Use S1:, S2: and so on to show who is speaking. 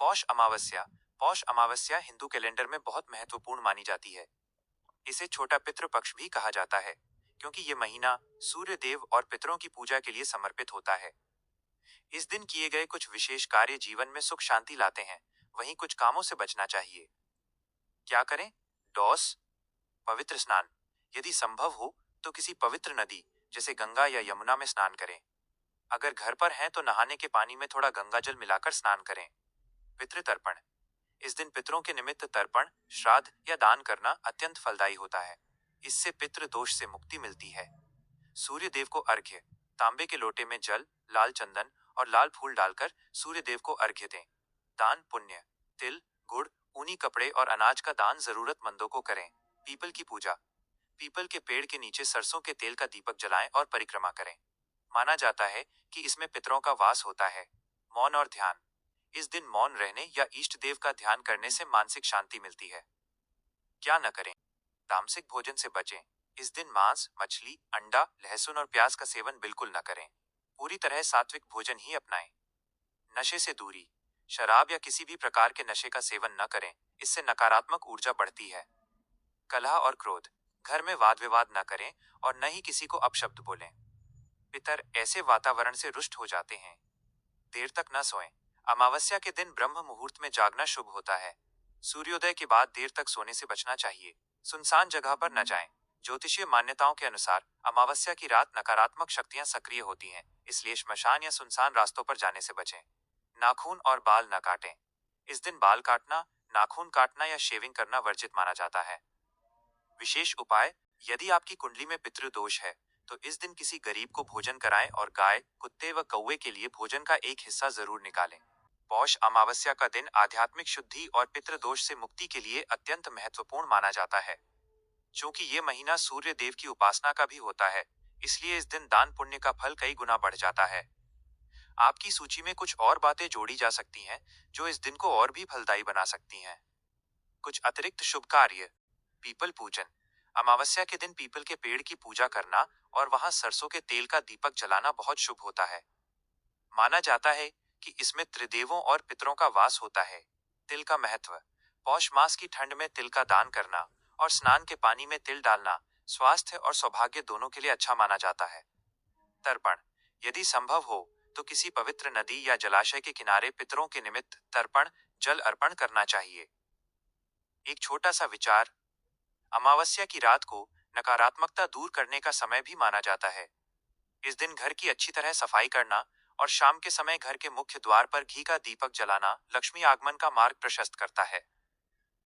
S1: पौष अमावस्या। पौष अमावस्या Hindu calendar में बहुत महत्वपूर्ण मानी जाती है। इसे छोटा पितृ पक्ष भी कहा जाता है, क्योंकि ये महीना सूर्य देव और पितरों की पूजा के लिए समर्पित होता है। इस दिन किए गए कुछ विशेष कार्य जीवन में सुख शांति लाते हैं, वहीं कुछ कामों से बचना चाहिए। क्या करें? डॉस: पवित्र स्नान। यदि संभव हो तो किसी पवित्र नदी जैसे गंगा या यमुना में स्नान करें। अगर घर पर हैं तो नहाने के पानी में थोड़ा गंगा जल मिलाकर स्नान करें। पितृ तर्पण। इस दिन पितरों के निमित्त तर्पण, श्राद्ध या दान करना अत्यंत फलदायी होता है। इससे पितृ दोष से मुक्ति मिलती है। सूर्य देव को अर्घ्य। तांबे के लोटे में जल, लाल चंदन और लाल फूल डालकर सूर्य देव को अर्घ्य दें। दान पुण्य। तिल, गुड़, ऊनी कपड़े और अनाज का दान जरूरतमंदों को करें। पीपल की पूजा। पीपल के पेड़ के नीचे सरसों के तेल का दीपक जलाएं और परिक्रमा करें। माना जाता है कि इसमें पितरों का वास होता है। मौन और ध्यान। इस दिन मौन रहने या इष्ट देव का ध्यान करने से मानसिक शांति मिलती है। क्या न करें? तामसिक भोजन से बचें। इस दिन मांस, मछली, अंडा, लहसुन और प्याज का सेवन बिल्कुल न करें। पूरी तरह सात्विक भोजन ही अपनाएं। नशे से दूरी। शराब या किसी भी प्रकार के नशे का सेवन न करें, इससे नकारात्मक ऊर्जा बढ़ती है। कलह और क्रोध। घर में वाद विवाद न करें और न ही किसी को अपशब्द बोलें। पितर ऐसे वातावरण से रुष्ट हो जाते हैं। देर तक न सोएं। अमावस्या के दिन ब्रह्म मुहूर्त में जागना शुभ होता है। सूर्योदय के बाद देर तक सोने से बचना चाहिए। सुनसान जगह पर न जाएं। ज्योतिषीय मान्यताओं के अनुसार अमावस्या की रात नकारात्मक शक्तियां सक्रिय होती हैं, इसलिए श्मशान या सुनसान रास्तों पर जाने से बचें। नाखून और बाल न काटें। इस दिन बाल काटना, नाखून काटना या शेविंग करना वर्जित माना जाता है। विशेष उपाय: यदि आपकी कुंडली में पितृदोष है तो इस दिन किसी गरीब को भोजन कराएं और गाय, कुत्ते व कौवे के लिए भोजन का एक हिस्सा जरूर निकालें। पौष अमावस्या का दिन आध्यात्मिक शुद्धि और पितृदोष से मुक्ति के लिए अत्यंत महत्वपूर्ण माना जाता है। चूंकि ये महीना सूर्य देव की उपासना का भी होता है, इसलिए इस दिन दान पुण्य का फल कई गुना बढ़ जाता है। आपकी सूची में कुछ और बातें जोड़ी जा सकती हैं जो इस दिन को और भी फलदायी बना सकती हैं। कुछ अतिरिक्त शुभ कार्य: पीपल पूजन। अमावस्या के दिन पीपल के पेड़ की पूजा करना और वहां सरसों के तेल का दीपक जलाना बहुत शुभ होता है। माना जाता है कि इसमें त्रिदेवों और पितरों का वास होता है। तिल का महत्व। पौष मास की ठंड में तिल का दान करना और स्नान के पानी में तिल डालना स्वास्थ्य और सौभाग्य दोनों के लिए अच्छा माना जाता है। तर्पण। यदि संभव हो तो किसी पवित्र नदी या जलाशय के किनारे पितरों के निमित्त तर्पण, जल अर्पण करना चाहिए। एक छोटा सा विचार: अमावस्या की रात को नकारात्मकता दूर करने का समय भी माना जाता है। इस दिन घर की अच्छी तरह सफाई करना और शाम के समय घर के मुख्य द्वार पर घी का दीपक जलाना लक्ष्मी आगमन का मार्ग प्रशस्त करता है।